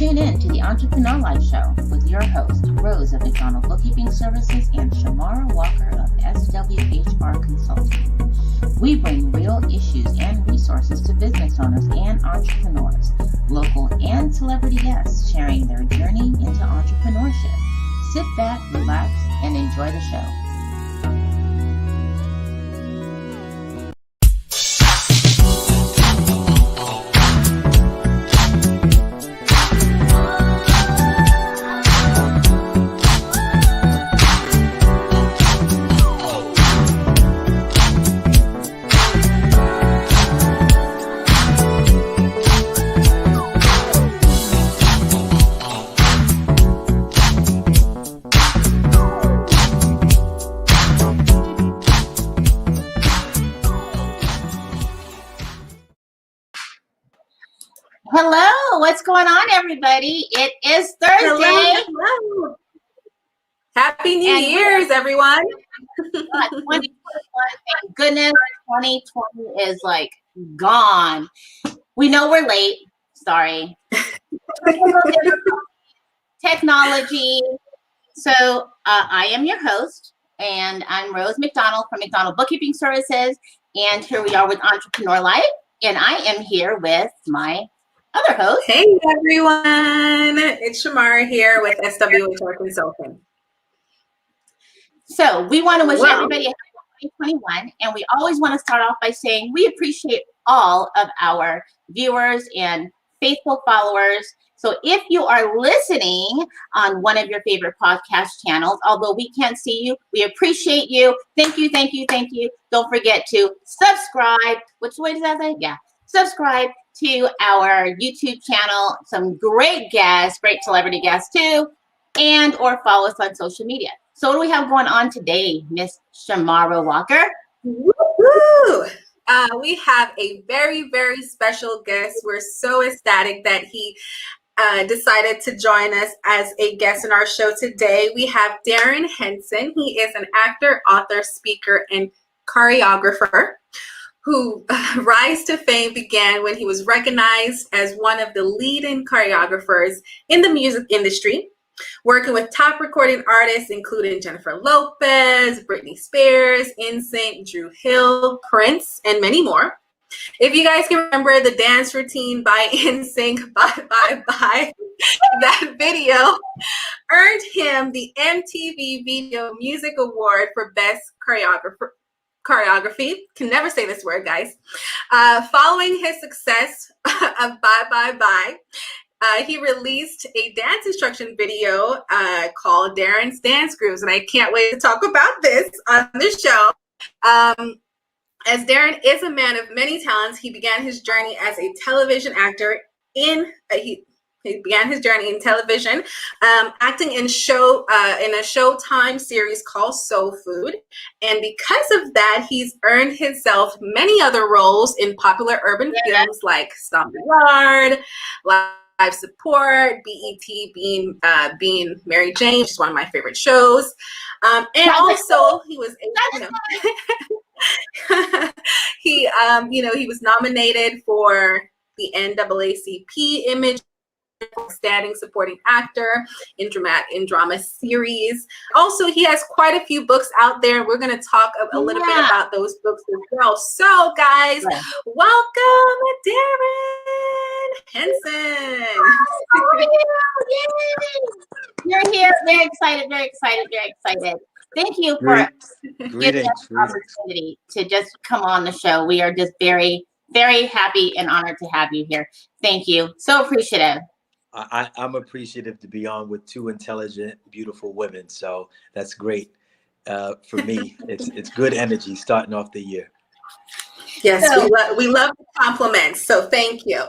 Tune in to the Entrepreneur Life Show with your host, Rose of McDonald Bookkeeping Services and Shamara Walker of SWHR Consulting. We bring real issues and resources to business owners and entrepreneurs, local and celebrity guests sharing their journey into entrepreneurship. Sit back, relax, and enjoy the show. Hello, what's going on, everybody? It is Thursday. Hello. Happy New Year's, everyone. 2021, thank goodness, 2020 is like gone. We know we're late. Sorry. Technology. So I am your host, and I'm Rose McDonald from McDonald Bookkeeping Services, and here we are with Entrepreneur Life, and I am here with my other host. Hey everyone, it's Shamara here with SWHR Consulting. So we want to wish everybody a happy 2021, and we always want to start off by saying we appreciate all of our viewers and faithful followers. So if you are listening on one of your favorite podcast channels, although we can't see you, we appreciate you. Thank you, thank you, thank you. Don't forget to subscribe. Which way does that say? Yeah, subscribe to our YouTube channel, some great guests, great celebrity guests too, and or follow us on social media. So what do we have going on today, Miss Shamara Walker? Woo-hoo! We have a very, very special guest. We're so ecstatic that he decided to join us as a guest in our show today. We have Darrin Henson. He is an actor, author, speaker, and choreographer who rise to fame began when he was recognized as one of the leading choreographers in the music industry, working with top recording artists including Jennifer Lopez, Britney Spears, NSYNC, Drew Hill, Prince, and many more. If you guys can remember the dance routine by NSYNC, Bye Bye Bye, that video earned him the MTV Video Music Award for Best Choreography. Can never say this word, guys. Following his success of Bye Bye Bye, he released a dance instruction video called Darrin's Dance Grooves, and I can't wait to talk about this on the show. As Darrin is a man of many talents, he began his journey as a television actor He began his journey in television, acting in a Showtime series called Soul Food. And because of that, he's earned himself many other roles in popular urban films like Stomp the Yard, Live Support, BET, being Mary Jane, which is one of my favorite shows. And also he was, he was nominated for the NAACP Image Outstanding Supporting Actor in drama series. Also, he has quite a few books out there. We're going to talk a little bit about those books as well. So, guys, welcome Darrin Henson. You're here. Very excited, very excited, very excited. Thank you for giving us the opportunity to just come on the show. We are just very, very happy and honored to have you here. Thank you. So appreciative. I'm appreciative to be on with two intelligent, beautiful women. So that's great. For me, it's good energy starting off the year. Yes, so, we love the compliments. So thank you.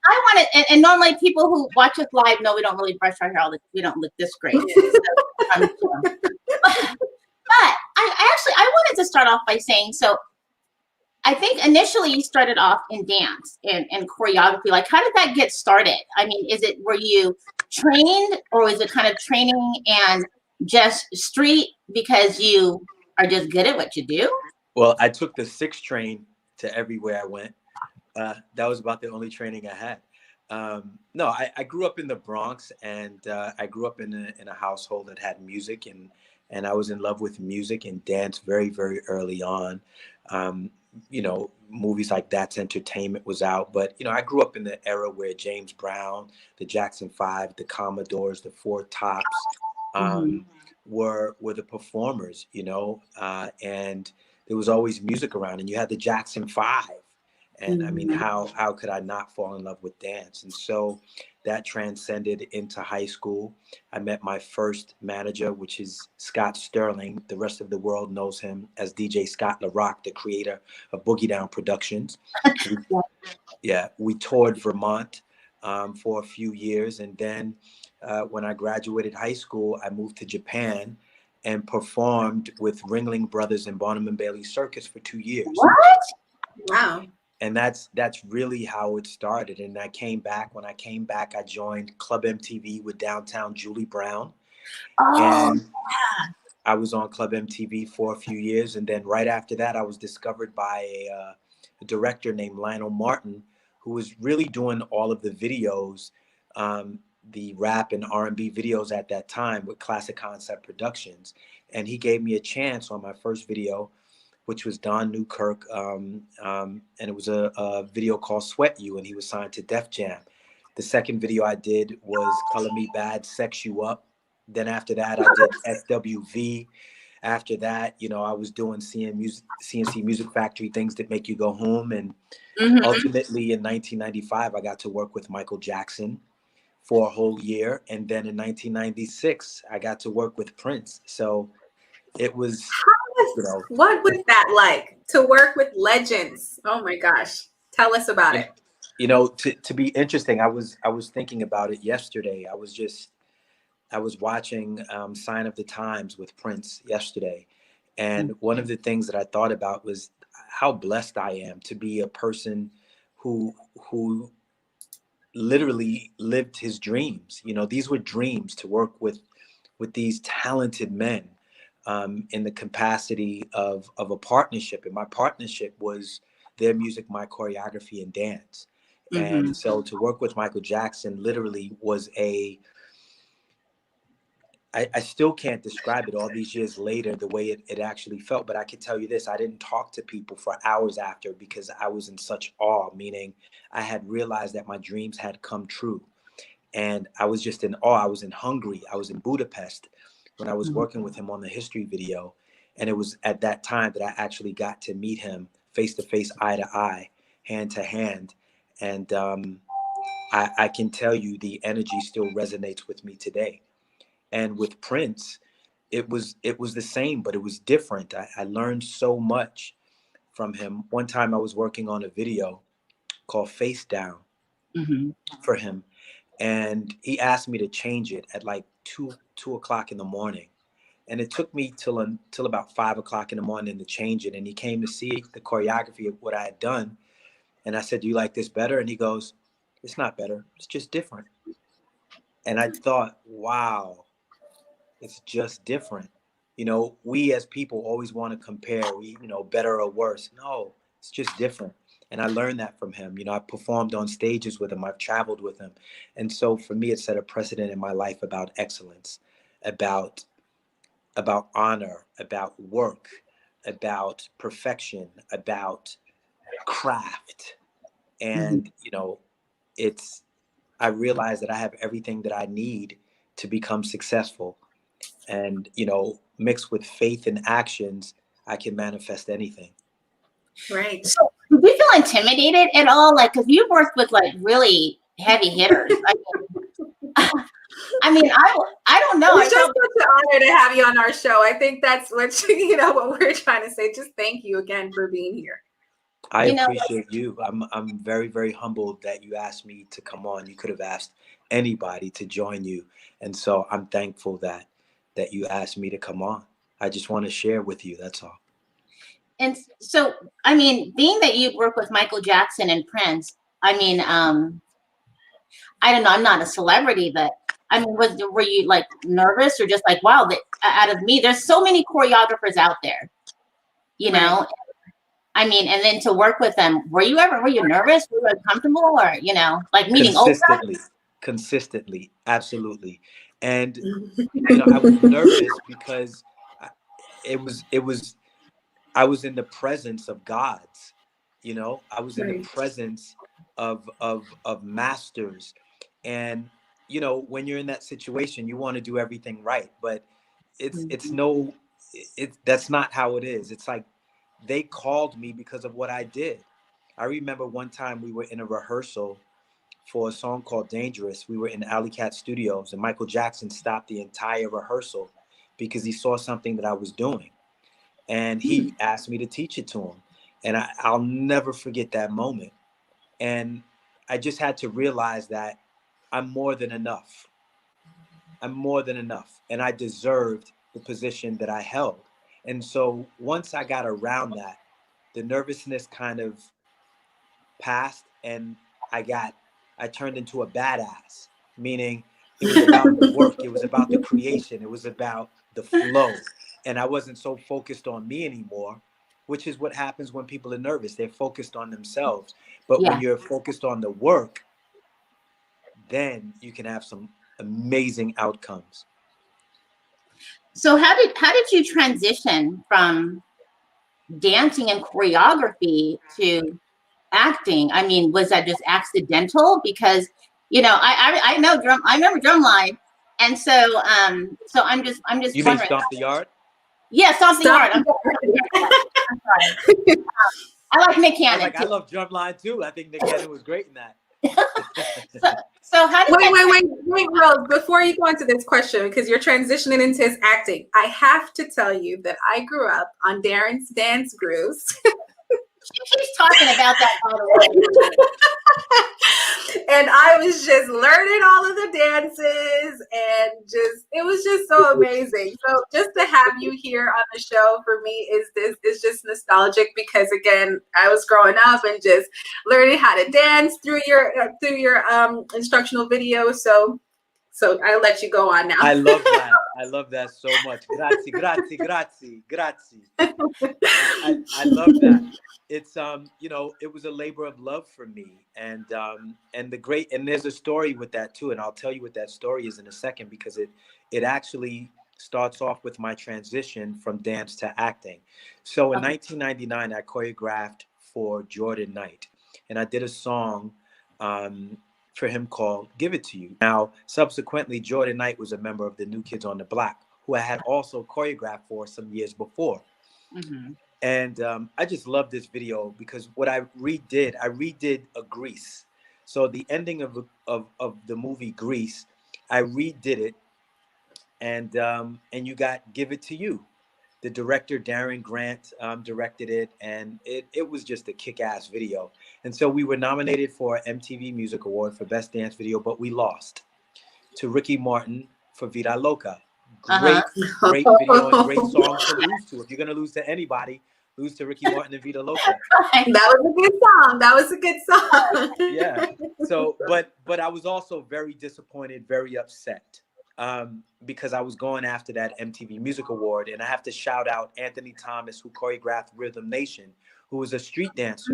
I want to, and normally people who watch us live know we don't really brush our hair all the time. We don't look this great. But I wanted to start off by saying, so I think initially you started off in dance and choreography. Like, how did that get started? I mean, were you trained, or was it kind of training and just street because you are just good at what you do? Well, I took the 6 train to everywhere I went. That was about the only training I had. No, I grew up in the Bronx, and I grew up in a household that had music, and I was in love with music and dance very, very early on. Um, Movies like That's Entertainment was out, but I grew up in the era where James Brown, the Jackson Five, the Commodores, the Four Tops Mhm. were the performers, and there was always music around, and you had the Jackson Five. And I mean, Mhm. how could I not fall in love with dance? And so that transcended into high school. I met my first manager, which is Scott Sterling. The rest of the world knows him as DJ Scott LaRock, the creator of Boogie Down Productions. Yeah, we toured Vermont for a few years. And then when I graduated high school, I moved to Japan and performed with Ringling Brothers and Barnum and Bailey Circus for 2 years. What? Wow. And that's really how it started. And I came back. When I came back, I joined Club MTV with Downtown Julie Brown. Oh, And I was on Club MTV for a few years. And then right after that, I was discovered by a director named Lionel Martin, who was really doing all of the videos, the rap and R&B videos at that time with Classic Concept Productions. And he gave me a chance on my first video, which was Don Newkirk, and it was a video called Sweat You, and he was signed to Def Jam. The second video I did was Color Me Bad, Sex You Up. Then after that, I did SWV. After that, I was doing CNC Music Factory, Things That Make You Go Home. And ultimately in 1995, I got to work with Michael Jackson for a whole year. And then in 1996, I got to work with Prince. So it was, What was that like to work with legends? Oh my gosh. Tell us about it. To be interesting, I was thinking about it yesterday. I was watching Sign of the Times with Prince yesterday. And one of the things that I thought about was how blessed I am to be a person who literally lived his dreams. These were dreams, to work with these talented men in the capacity of a partnership. And my partnership was their music, my choreography, and dance. And so to work with Michael Jackson literally was I still can't describe it all these years later, the way it actually felt. But I can tell you this, I didn't talk to people for hours after, because I was in such awe, meaning I had realized that my dreams had come true. And I was just in awe. I was in Hungary. I was in Budapest when I was working with him on the history video. And it was at that time that I actually got to meet him face to face, eye to eye, hand to hand. And I can tell you the energy still resonates with me today. And with Prince, it was the same, but it was different. I learned so much from him. One time I was working on a video called Face Down for him. And he asked me to change it at like 2 o'clock in the morning. And it took me till about 5 o'clock in the morning to change it. And he came to see the choreography of what I had done. And I said, "Do you like this better?" And he goes, "It's not better. It's just different." And I thought, wow, it's just different. We as people always want to compare, better or worse. No, it's just different. And I learned that from him. I performed on stages with him. I've traveled with him. And so for me, it set a precedent in my life about excellence, about honor, about work, about perfection, about craft. And, I realized that I have everything that I need to become successful. And, mixed with faith and actions, I can manifest anything. Right. So, do you feel intimidated at all? Like, because you've worked with like really heavy hitters. I mean, I don't know. It's just such an honor to have you on our show. I think that's what what we're trying to say. Just thank you again for being here. I appreciate you. I'm very, very humbled that you asked me to come on. You could have asked anybody to join you. And so I'm thankful that you asked me to come on. I just want to share with you. That's all. And so, I mean, being that you work with Michael Jackson and Prince, I mean, I don't know, I'm not a celebrity, but I mean, were you like nervous, or just like, wow, out of me, there's so many choreographers out there, you know? I mean, and then to work with them, were you nervous? Were you uncomfortable, or, like meeting Oprah? Consistently, absolutely. And I was nervous because I- I was in the presence of gods. I was in the Right. presence of masters. And when you're in that situation, you want to do everything right, but it's no that's not how it is. It's like they called me because of what I did. I remember one time we were in a rehearsal for a song called Dangerous. We were in Ala-Carte Studios, and Michael Jackson stopped the entire rehearsal because he saw something that I was doing. And he asked me to teach it to him. And I'll never forget that moment. And I just had to realize that I'm more than enough. I'm more than enough. And I deserved the position that I held. And so once I got around that, the nervousness kind of passed, and I turned into a badass, meaning it was about the work, it was about the creation, it was about the flow. And I wasn't so focused on me anymore, which is what happens when people are nervous. They're focused on themselves. But when Yeah. you're focused on the work, then you can have some amazing outcomes. So how did you transition from dancing and choreography to acting? I mean, was that just accidental? Because I know drum. I remember Drumline, and so I'm just You mean wondering. Stomp the Yard? Yes, off the yard. I'm sorry. I like Nick I was Cannon like, I too. love Drumline too. I think Nick Cannon was great in that. So how did Wait, Rose, before you go into this question, because you're transitioning into his acting, I have to tell you that I grew up on Darrin's dance grooves. She keeps talking about that, by the way. And I was just learning all of the dances, and it was just so amazing. So just to have you here on the show for me is just nostalgic, because again, I was growing up and just learning how to dance through your instructional videos. So I'll let you go on now. I love that. I love that so much. Grazie, grazie, grazie, grazie. I love that. It's it was a labor of love for me, and there's a story with that too, and I'll tell you what that story is in a second, because it actually starts off with my transition from dance to acting. So in 1999, I choreographed for Jordan Knight, and I did a song for him called "Give It to You." Now, subsequently, Jordan Knight was a member of the New Kids on the Block, who I had also choreographed for some years before. Mm-hmm. And I just love this video because what I redid a Grease. So the ending of the movie Grease, I redid it, and you got "Give It to You." The director Darrin directed it, and it was just a kick-ass video. And so we were nominated for an MTV Music Award for Best Dance Video, but we lost to Ricky Martin for Vida Loca. Great video and great song to lose to. If you're gonna lose to anybody, lose to Ricky Martin and Vida Loca. That was a good song. Yeah. So, but I was also very disappointed, very upset, because I was going after that MTV Music Award, and I have to shout out Anthony Thomas, who choreographed Rhythm Nation, who was a street dancer,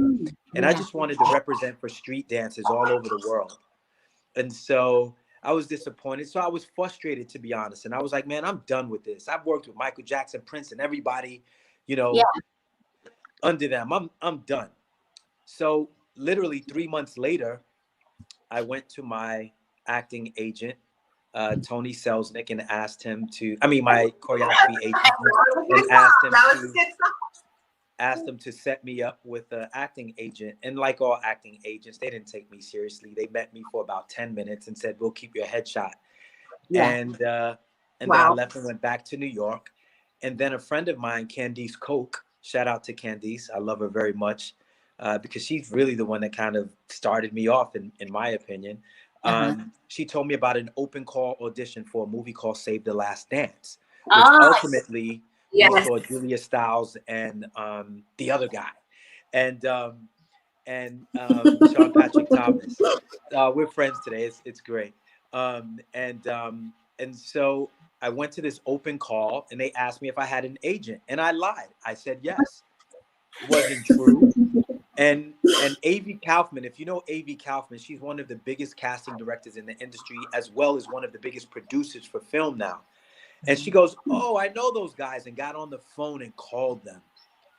and I just wanted to represent for street dancers all over the world. And so I was disappointed. So I was frustrated, to be honest. And I was like, man, I'm done with this. I've worked with Michael Jackson, Prince, and everybody, under them. I'm done. So literally 3 months later, I went to my acting agent, Tony Selznick, and asked him to, my choreography agent, and asked him to set me up with an acting agent. And like all acting agents, they didn't take me seriously. They met me for about 10 minutes and said, we'll keep your headshot. Yeah. And then I left and went back to New York. And then a friend of mine, Candice Koch, shout out to Candice. I love her very much, because she's really the one that kind of started me off, in my opinion. She told me about an open call audition for a movie called Save the Last Dance, which ultimately we saw Julia Stiles and the other guy, and Sean Patrick Thomas. We're friends today. It's great. And so I went to this open call, and they asked me if I had an agent, and I lied. I said yes. wasn't true. And AV Kaufman, if you know AV Kaufman, she's one of the biggest casting directors in the industry, as well as one of the biggest producers for film now. And she goes, "Oh, I know those guys," and got on the phone and called them.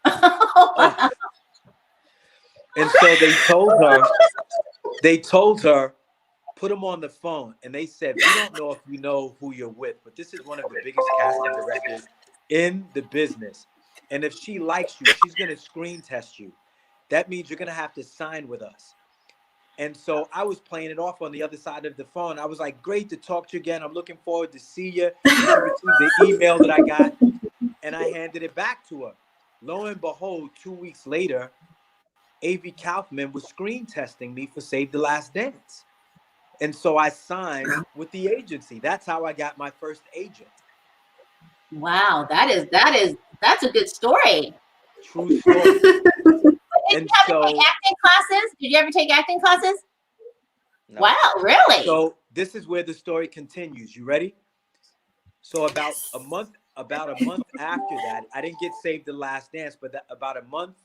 Oh. And so they told her, put them on the phone. And they said, "We don't know if you know who you're with, but this is one of the biggest casting directors in the business. And if she likes you, she's going to screen test you. That means you're going to have to sign with us." And so I was playing it off on the other side of the phone. I was like, "Great to talk to you again. I'm looking forward to see you. You should receive the email that I got." And I handed it back to her. Lo and behold, 2 weeks later, AV Kaufman was screen testing me for Save the Last Dance. And so I signed with the agency. That's how I got my first agent. Wow, that's a good story. True story. Did you ever take acting classes? Did you ever take acting classes? No. Wow, really? So this is where the story continues. You ready? So about a month after that, I didn't get Save the Last Dance, but about a month,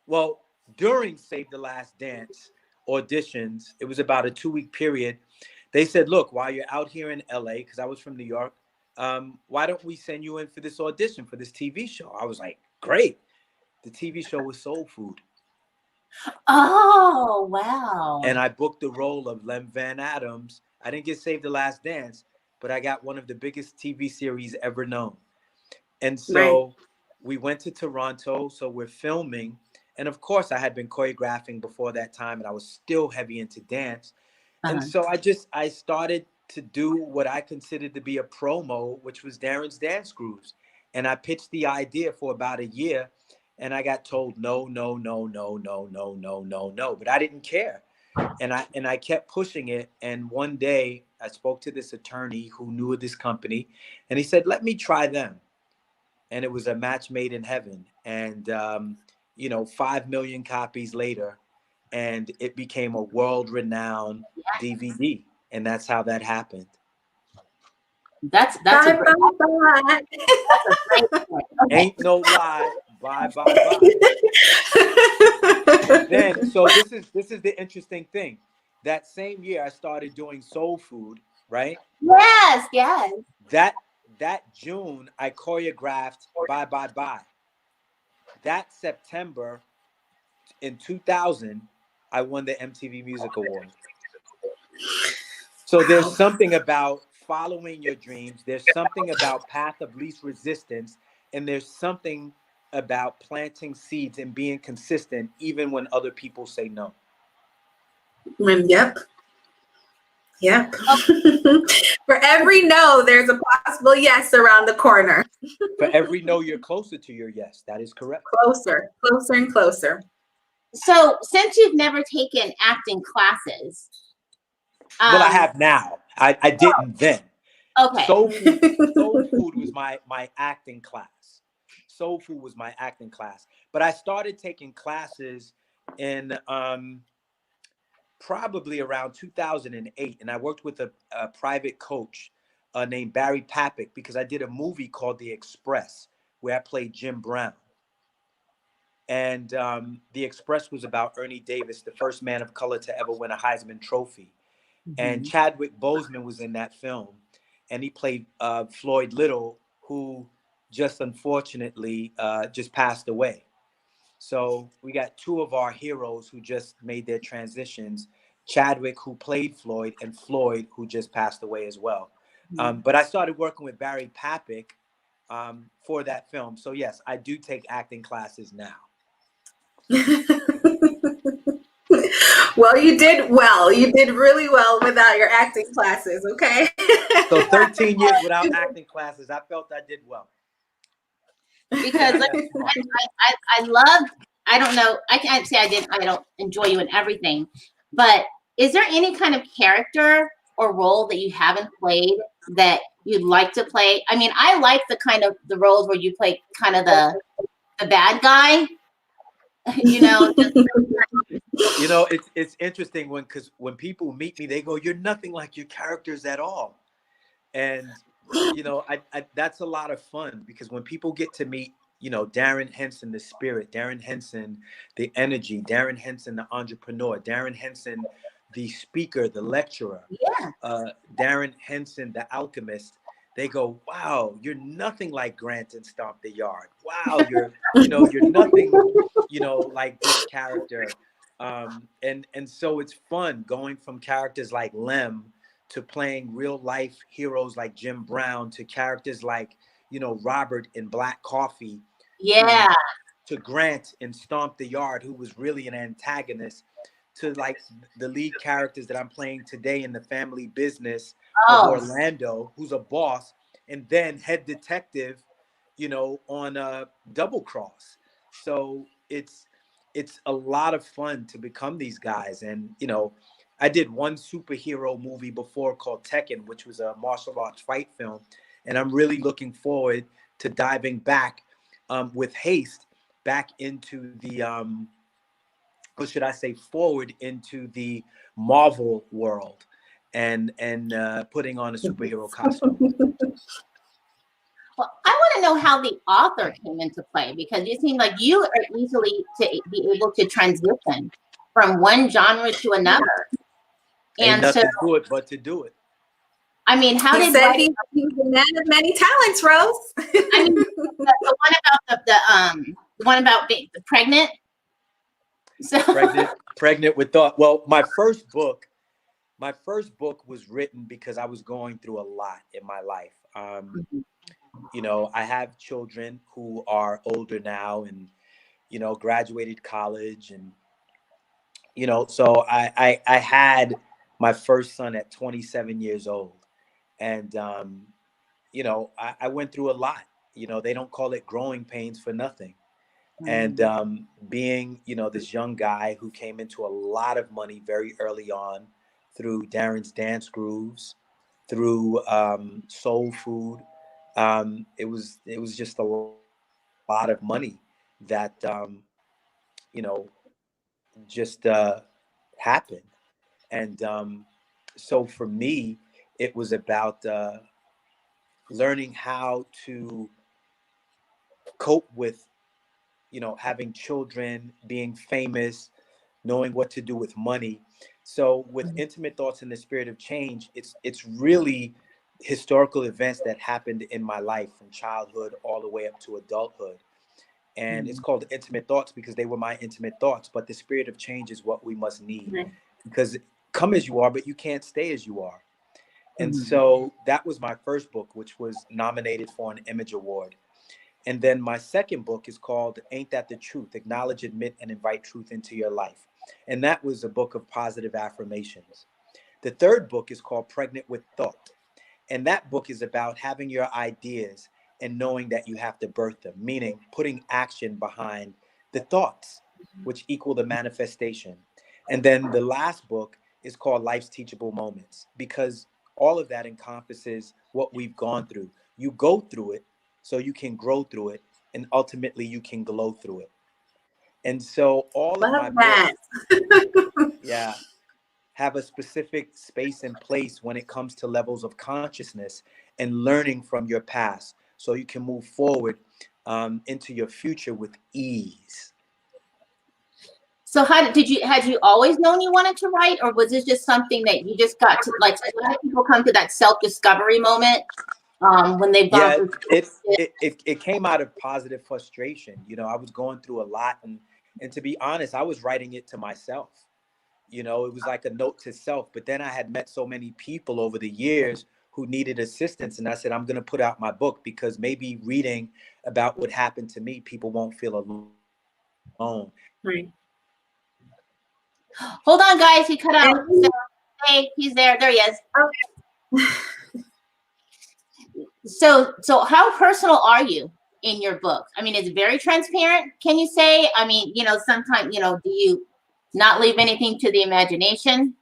well, during Save the Last Dance auditions, it was about a 2-week period. They said, "Look, while you're out here in LA," because I was from New York, "why don't we send you in for this audition for this TV show?" I was like, "Great." The TV show was Soul Food. Oh, wow. And I booked the role of Lem Van Adams. I didn't get Save the Last Dance, but I got one of the biggest TV series ever known. And so we went to Toronto. So we're filming. And of course, I had been choreographing before that time, and I was still heavy into dance. And so I started to do what I considered to be a promo, which was Darrin's Dance Grooves. And I pitched the idea for about a year, and I got told no, no, no, no, no, no, no, no, no. But I didn't care. And I kept pushing it. And one day I spoke to this attorney who knew of this company, and he said, "Let me try them." And it was a match made in heaven. And 5 million copies later, and it became a world-renowned DVD. And that's how that happened. That's a great story. Ain't no lie. Bye, bye, bye. Then, so this is the interesting thing. That same year, I started doing Soul Food, right? Yes, yes. That June, I choreographed Bye, Bye, Bye. That September in 2000, I won the MTV Music Award. So there's something about following your dreams. There's something about path of least resistance. And there's something about planting seeds and being consistent, even when other people say no. Yep. For every no, there's a possible yes around the corner. For every no, you're closer to your yes. That is correct. Closer and closer. So since you've never taken acting classes. Well, I have now. I didn't then. Okay. Soul Food was my acting class. Soul Food was my acting class. But I started taking classes in probably around 2008. And I worked with a private coach named Barry Papick, because I did a movie called The Express, where I played Jim Brown. And The Express was about Ernie Davis, the first man of color to ever win a Heisman Trophy. And Chadwick Boseman was in that film. And he played Floyd Little, who just unfortunately just passed away. So we got two of our heroes who just made their transitions: Chadwick, who played Floyd, and Floyd, who just passed away as well. But I started working with Barry Papick for that film. So yes, I do take acting classes now. Well, you did well. You did really well without your acting classes, okay? So 13 years without acting classes, I felt I did well. Because I love, I don't know, I can't say I don't enjoy you in everything, but is there any kind of character or role that you haven't played that you'd like to play? I mean, I like the kind of the roles where you play kind of the bad guy, It's interesting because when people meet me, they go, "You're nothing like your characters at all." And, that's a lot of fun, because when people get to meet Darrin Henson, the spirit, Darrin Henson, the energy, Darrin Henson, the entrepreneur, Darrin Henson, the speaker, the lecturer, Darrin Henson, the alchemist, they go, wow, you're nothing like Grant and Stomp the Yard. Wow, you're nothing, like this character. And so it's fun going from characters like Lem to playing real life heroes like Jim Brown to characters like, Robert in Black Coffee. Yeah. To Grant in Stomp the Yard, who was really an antagonist, to like the lead characters that I'm playing today in The Family Business of Orlando, who's a boss, and then head detective, on Double Cross. So it's a lot of fun to become these guys. And, I did one superhero movie before called Tekken, which was a martial arts fight film. And I'm really looking forward to diving back with haste back into the, or should I say forward into the Marvel world and putting on a superhero costume. Well, I want to know how the author came into play, because it seems like you are easily to be able to transition from one genre to another. Ain't nothing to it but to do it. I mean, how he did said he's a man of many talents, Rose? I mean, the one about being pregnant. So pregnant with thought. Well, my first book was written because I was going through a lot in my life. I have children who are older now and, graduated college and, so I had my first son at 27 years old. And, I went through a lot. They don't call it growing pains for nothing. And being, this young guy who came into a lot of money very early on through Darrin's Dance Grooves, through Soul Food, it was just a lot of money that, just happened. And so for me, it was about learning how to cope with, having children, being famous, knowing what to do with money. So with Intimate Thoughts in the Spirit of Change, it's really historical events that happened in my life from childhood all the way up to adulthood. And it's called Intimate Thoughts because they were my intimate thoughts. But the spirit of change is what we must need, because come as you are, but you can't stay as you are. And so that was my first book, which was nominated for an Image Award. And then my second book is called Ain't That the Truth? Acknowledge, Admit, and Invite Truth into Your Life. And that was a book of positive affirmations. The third book is called Pregnant with Thought. And that book is about having your ideas and knowing that you have to birth them, meaning putting action behind the thoughts, which equal the manifestation. And then the last book is called Life's Teachable Moments, because all of that encompasses what we've gone through. You go through it so you can grow through it, and ultimately you can glow through it. And so all of my books, have a specific space and place when it comes to levels of consciousness and learning from your past, so you can move forward into your future with ease. So had you always known you wanted to write, or was this just something that you just got to, like, a lot of people come to that self-discovery moment when they've gone through it came out of positive frustration. I was going through a lot, and to be honest, I was writing it to myself. It was like a note to self. But then I had met so many people over the years who needed assistance, and I said, I'm going to put out my book, because maybe reading about what happened to me, people won't feel alone. Right. Hold on, guys. He cut out. So, hey, he's there. There he is. Okay. So how personal are you in your book? I mean, it's very transparent, can you say? I mean, sometimes, do you not leave anything to the imagination?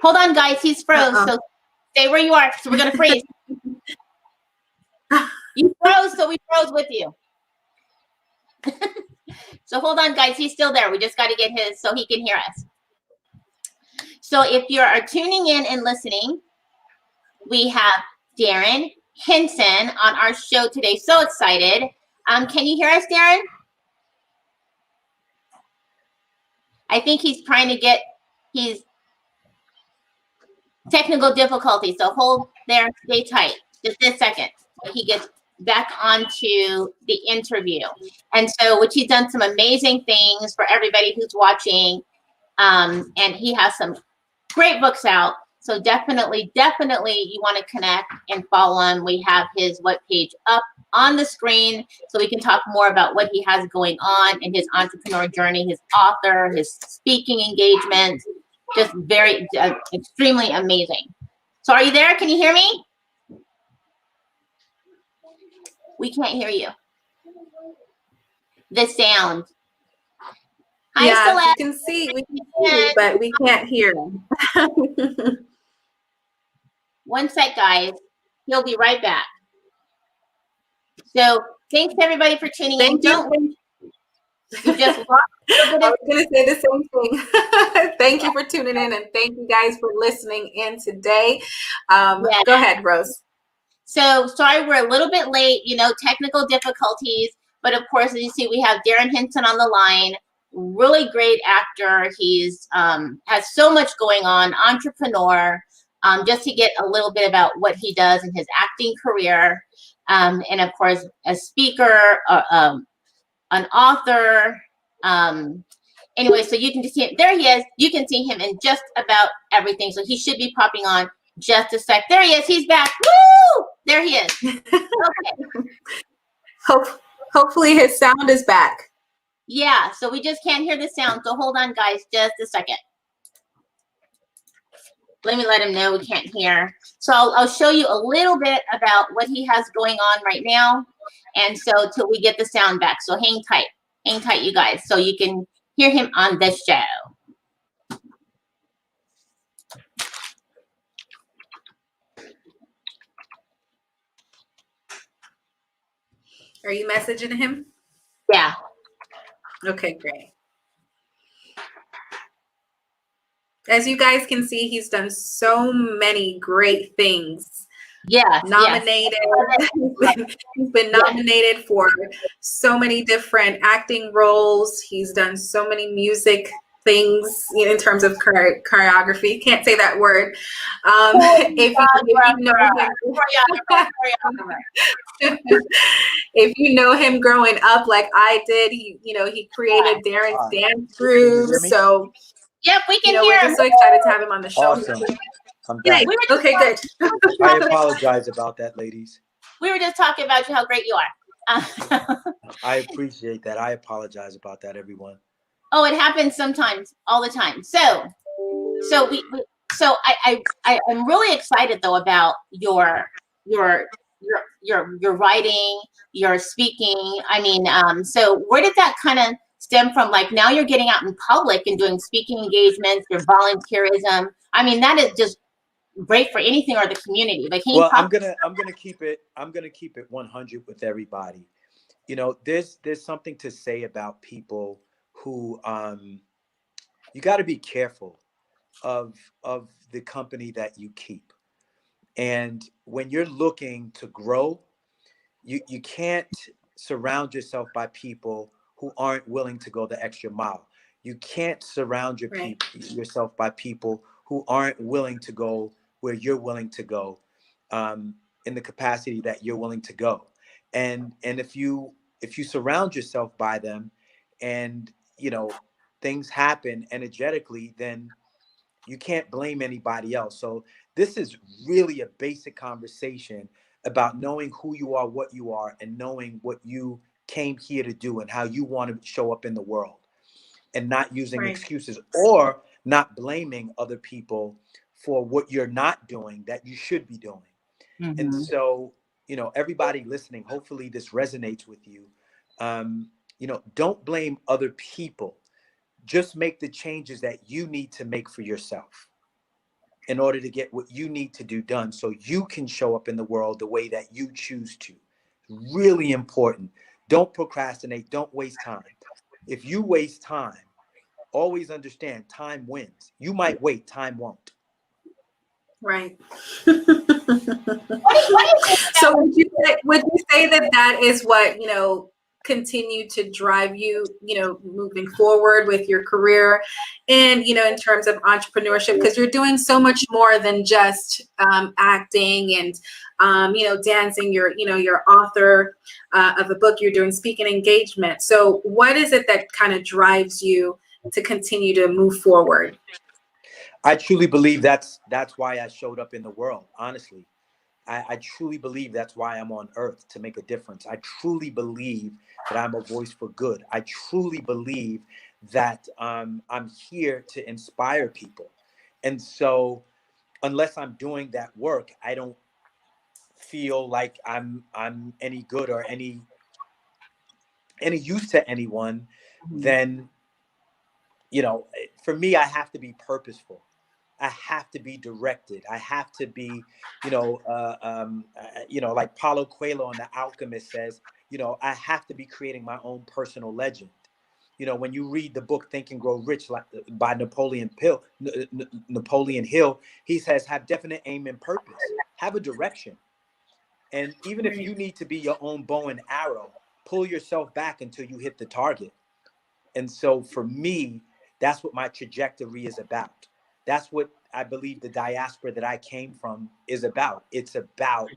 Hold on, guys. He's froze. So stay where you are. So we're going to freeze. You froze, so we froze with you. So hold on, guys. He's still there. We just got to get his so he can hear us. So if you are tuning in and listening, we have Darrin Henson on our show today. So excited. Can you hear us, Darrin? I think he's trying to get, he's technical difficulty. So hold there, stay tight. Just a second. He gets back onto the interview. And so, which he's done some amazing things for everybody who's watching. And he has some great books out. So definitely you want to connect and follow him. We have his webpage up on the screen so we can talk more about what he has going on in his entrepreneur journey, his author, his speaking engagements, just very, extremely amazing. So are you there? Can you hear me? We can't hear you. The sound. Hi, yeah, Celeste. you can see, we can see, but we can't hear him. One sec, guys. He'll be right back. So thanks everybody for tuning in. Don't wait. You just lost a little I was going to say the same thing. Thank you for tuning in, and thank you guys for listening in today. Go ahead, Rose. So sorry, we're a little bit late, technical difficulties, but of course, as you see, we have Darrin Henson on the line, really great actor. He's has so much going on, entrepreneur, just to get a little bit about what he does in his acting career. And of course, a speaker, an author. Anyway, so you can just see him. There he is. You can see him in just about everything. So he should be popping on just a sec. There he is. He's back. Woo! There he is. Okay. Hopefully his sound is back. Yeah, so we just can't hear the sound. So hold on, guys, just a second. Let me let him know we can't hear. So I'll show you a little bit about what he has going on right now. And so till we get the sound back. So hang tight, you guys, so you can hear him on this show. Are you messaging him? Yeah. Okay, great. As you guys can see, he's done so many great things. Yeah. Nominated. Yes. He's been nominated for so many different acting roles. He's done so many music things in terms of choreography. Can't say that word. If you know him growing up like I did, he created Darrin's dance group. So yep, we can hear we're him. just so excited to have him on the show. Awesome. I'm back. Okay, good. I apologize about that, ladies. We were just talking about how great you are. I appreciate that. I apologize about that, everyone. Oh, it happens sometimes, all the time. So I'm really excited though about your writing, your speaking. I mean, so where did that kind of stem from? Like now you're getting out in public and doing speaking engagements, your volunteerism. I mean, that is just great for anything or the community. Like, I'm gonna keep it 100 with everybody. There's something to say about people who you got to be careful of the company that you keep. And when you're looking to grow, you can't surround yourself by people who aren't willing to go the extra mile. You can't surround yourself by people who aren't willing to go where you're willing to go, in the capacity that you're willing to go. And if you surround yourself by them and things happen energetically, then you can't blame anybody else. So this is really a basic conversation about knowing who you are, what you are, and knowing what you came here to do and how you want to show up in the world, and not using excuses or not blaming other people for what you're not doing that you should be doing. Mm-hmm. And so, everybody listening, hopefully this resonates with you. Don't blame other people. Just make the changes that you need to make for yourself in order to get what you need to do done so you can show up in the world the way that you choose to. Really important. Don't procrastinate. Don't waste time. If you waste time, always understand time wins. You might wait, time won't. Right. What do you think about? So would you say that that is what, continue to drive you, moving forward with your career and, in terms of entrepreneurship, because you're doing so much more than just acting and, dancing, you're author of a book, you're doing speaking engagement. So what is it that kind of drives you to continue to move forward? I truly believe that's why I showed up in the world, honestly. I truly believe that's why I'm on earth, to make a difference. I truly believe that I'm a voice for good. I truly believe that I'm here to inspire people. And so unless I'm doing that work, I don't feel like I'm any good or any use to anyone. Then, for me, I have to be purposeful. I have to be directed. I have to be, like Paulo Coelho on The Alchemist says, I have to be creating my own personal legend. When you read the book Think and Grow Rich, by Napoleon Hill, he says, have definite aim and purpose, have a direction. And even if you need to be your own bow and arrow, pull yourself back until you hit the target. And so for me, that's what my trajectory is about. That's what I believe the diaspora that I came from is about. It's about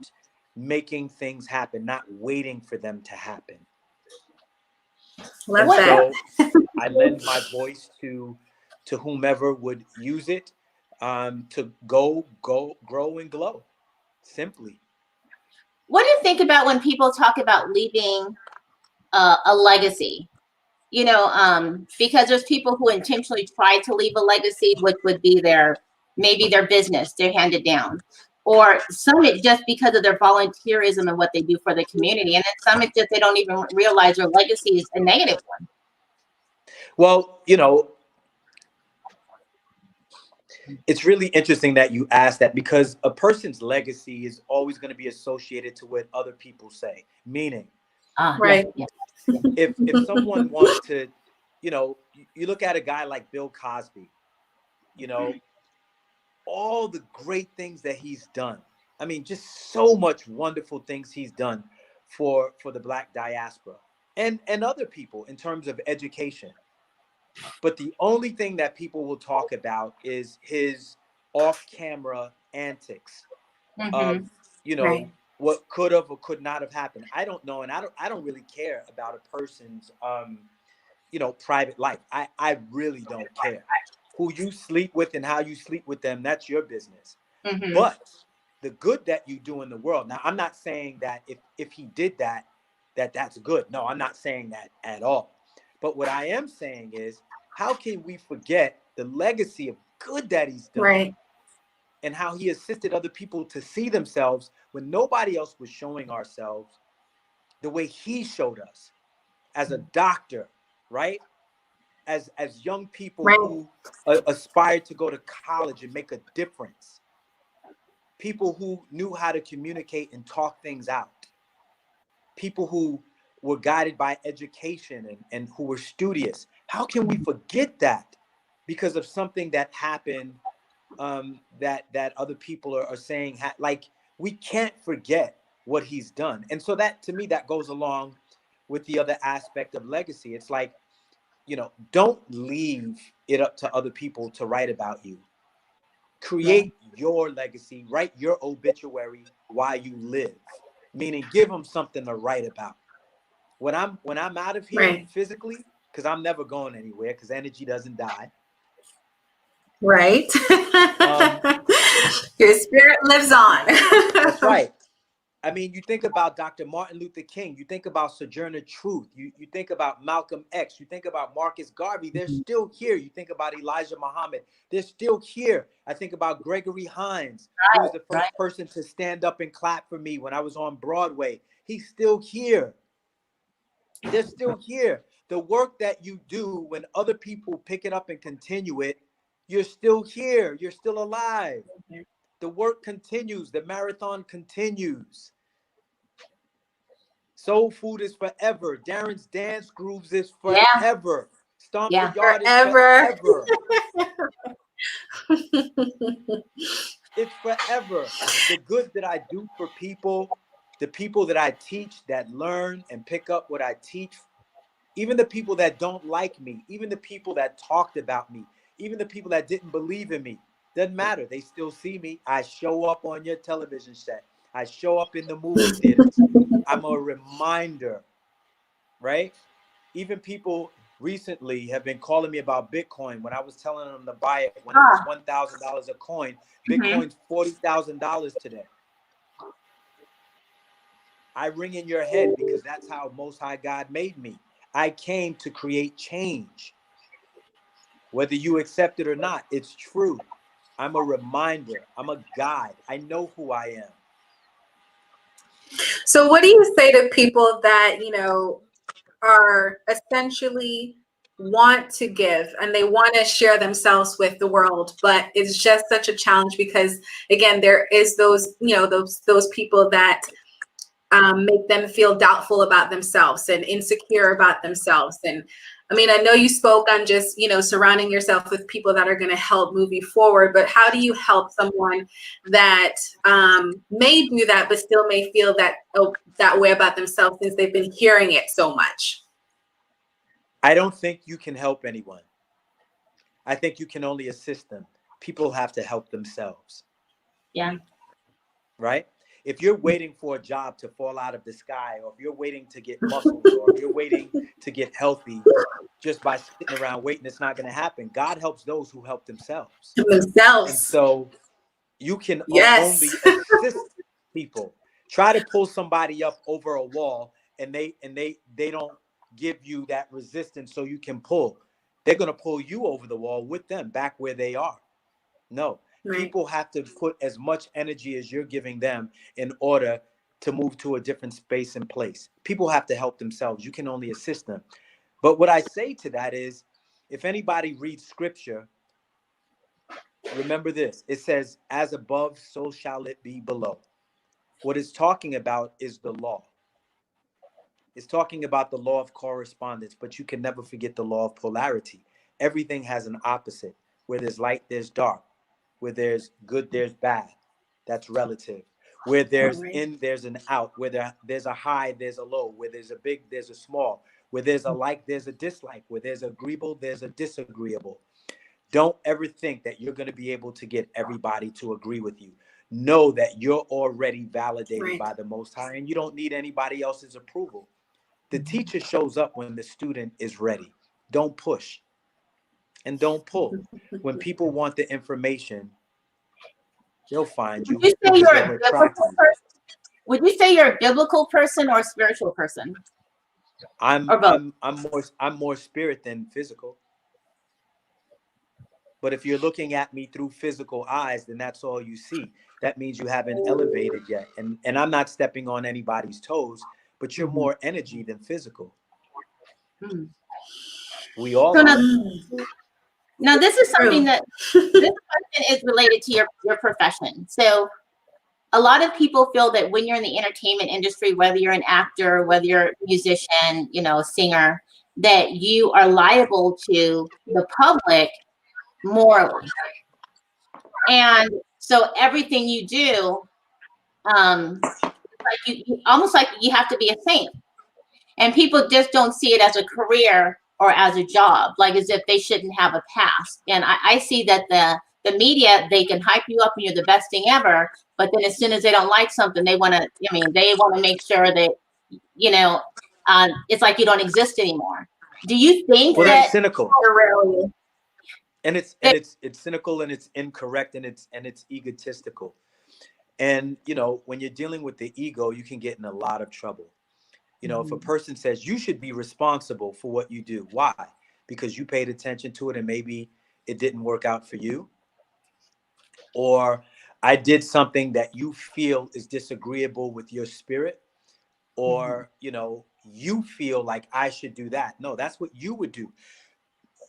making things happen, not waiting for them to happen. Love that. So I lend my voice to whomever would use it, to go, grow, and glow. Simply. What do you think about when people talk about leaving a legacy? Because there's people who intentionally try to leave a legacy, which would be maybe their business, they're handed down, or some it just because of their volunteerism and what they do for the community, and then some it just they don't even realize their legacy is a negative one. Well, it's really interesting that you asked that, because a person's legacy is always going to be associated to what other people say. Meaning, right. Yeah. If someone wants to, you look at a guy like Bill Cosby, all the great things that he's done. I mean, just so much wonderful things he's done for the Black diaspora and other people in terms of education. But the only thing that people will talk about is his off-camera antics of, Right. what could have or could not have happened. I don't know, and I don't really care about a person's private life. I really don't care. Who you sleep with and how you sleep with them, that's your business. But the good that you do in the world. Now, I'm not saying that if he did that's good. No, I'm not saying that at all. But what I am saying is, how can we forget the legacy of good that he's done? Right. And how he assisted other people to see themselves when nobody else was showing ourselves the way he showed us as a doctor, right? As young people who aspired to go to college and make a difference. People who knew how to communicate and talk things out. People who were guided by education and who were studious. How can we forget that because of something that happened that other people are saying? We can't forget what he's done. And so that, to me, that goes along with the other aspect of legacy. It's like, don't leave it up to other people to write about you. Create your legacy, write your obituary while you live, meaning give them something to write about. When I'm out of here physically, because I'm never going anywhere, because energy doesn't die. Right. Your spirit lives on. That's right. I mean, you think about Dr. Martin Luther King, you think about Sojourner Truth, you think about Malcolm X, you think about Marcus Garvey, they're still here. You think about Elijah Muhammad, they're still here. I think about Gregory Hines, who was the first person to stand up and clap for me when I was on Broadway. He's still here. They're still here. The work that you do when other people pick it up and continue it, you're still here. You're still alive. The work continues. The marathon continues. Soul food is forever. Darrin's dance grooves is forever. Stomp the yard is forever. It's forever. The good that I do for people, the people that I teach that learn and pick up what I teach, even the people that don't like me, even the people that talked about me, even the people that didn't believe in me, doesn't matter. They still see me. I show up on your television set. I show up in the movie theaters. I'm a reminder, right? Even people recently have been calling me about Bitcoin when I was telling them to buy it when it was $1,000 a coin. Bitcoin's $40,000 today. I ring in your head because that's how Most High God made me. I came to create change. Whether you accept it or not, it's true. I'm a reminder. I'm a guide. I know who I am. So what do you say to people that, you know, are essentially want to give and they want to share themselves with the world, but it's just such a challenge because, again, there is those, you know, those people that make them feel doubtful about themselves and insecure about themselves. And I mean, I know you spoke on just, you know, surrounding yourself with people that are going to help move you forward, but how do you help someone that may do that, but still may feel that way about themselves since they've been hearing it so much? I don't think you can help anyone. I think you can only assist them. People have to help themselves. Yeah. Right? If you're waiting for a job to fall out of the sky, or if you're waiting to get muscles, or if you're waiting to get healthy just by sitting around waiting, it's not going to happen. God helps those who help themselves. Themselves. And so you can Yes. only assist people. Try to pull somebody up over a wall and they don't give you that resistance so you can pull. They're going to pull you over the wall with them back where they are. No. Right. People have to put as much energy as you're giving them in order to move to a different space and place. People have to help themselves. You can only assist them. But what I say to that is, if anybody reads scripture, remember this. It says, as above, so shall it be below. What it's talking about is the law. It's talking about the law of correspondence, but you can never forget the law of polarity. Everything has an opposite. Where there's light, there's dark. Where there's good, there's bad. That's relative. Where there's in, there's an out. Where there's a high, there's a low. Where there's a big, there's a small. Where there's a like, there's a dislike. Where there's agreeable, there's a disagreeable. Don't ever think that you're going to be able to get everybody to agree with you. Know that you're already validated by the Most High, and you don't need anybody else's approval. The teacher shows up when the student is ready. Don't push and don't pull. When people want the information, they'll find you. Would you say you're a biblical person? Would you say you're a biblical person or a spiritual person? I'm more spirit than physical. But if you're looking at me through physical eyes, then that's all you see. That means you haven't elevated yet. And I'm not stepping on anybody's toes, but you're more energy than physical. We all so are. Now this is something that this question is related to your profession. So a lot of people feel that when you're in the entertainment industry, whether you're an actor, whether you're a musician, you know, a singer, that you are liable to the public morally. And so everything you do, like you almost like you have to be a saint. And people just don't see it as a career or as a job, like as if they shouldn't have a past. And I see that the media, they can hype you up and you're the best thing ever, but then as soon as they don't like something, they want to make sure that, you know, it's like you don't exist anymore. Do you think that it's cynical? And it's cynical, and it's incorrect, and it's egotistical. And you know, when you're dealing with the ego, you can get in a lot of trouble. You know, if a person says you should be responsible for what you do, why? Because you paid attention to it and maybe it didn't work out for you. Or I did something that you feel is disagreeable with your spirit. Or, you know, you feel like I should do that. No, that's what you would do.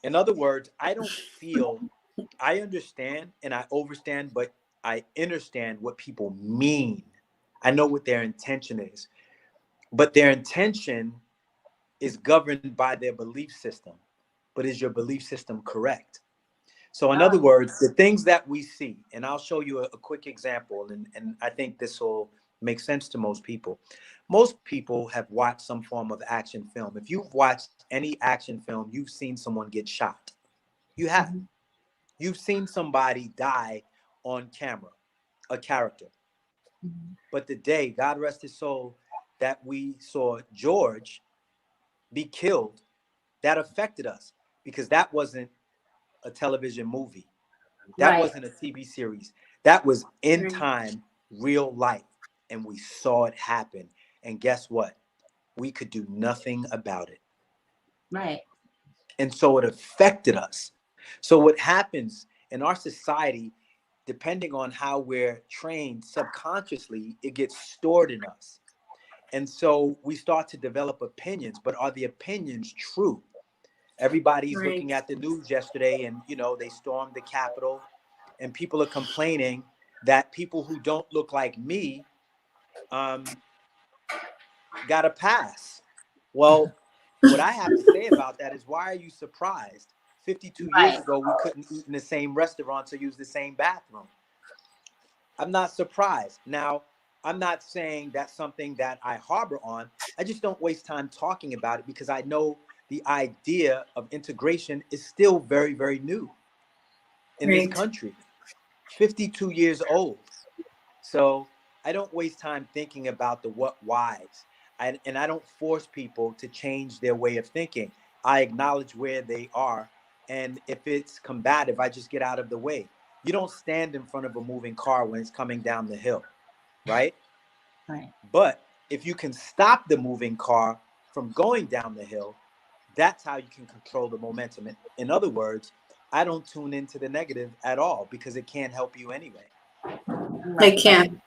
In other words, I don't feel, I understand and I overstand, but I understand what people mean. I know what their intention is. But their intention is governed by their belief system. But is your belief system correct? So in other words, the things that we see, and I'll show you a quick example, and I think this will make sense to most people. Most people have watched some form of action film. If you've watched any action film, you've seen someone get shot. You have. Mhm. You've seen somebody die on camera, a character. Mhm. But the day, God rest his soul, that we saw George be killed, that affected us because that wasn't a television movie. That Right. wasn't a TV series. That was in Right. time, real life. And we saw it happen. And guess what? We could do nothing about it. Right. And so it affected us. So what happens in our society, depending on how we're trained subconsciously, it gets stored in us. And so we start to develop opinions, but are the opinions true? Everybody's Right. looking at the news yesterday and, they stormed the Capitol and people are complaining that people who don't look like me um, got a pass. Well, what I have to say about that is, why are you surprised? 52 years Right. ago, we couldn't eat in the same restaurants or use the same bathroom. I'm not surprised. Now, I'm not saying that's something that I harbor on. I just don't waste time talking about it because I know the idea of integration is still very, very new in this Right. country, 52 years old. So I don't waste time thinking about the what whys. And I don't force people to change their way of thinking. I acknowledge where they are. And if it's combative, I just get out of the way. You don't stand in front of a moving car when it's coming down the hill, right? Right. But if you can stop the moving car from going down the hill, that's how you can control the momentum. In other words, I don't tune into the negative at all because it can't help you anyway. I Right. Right. can.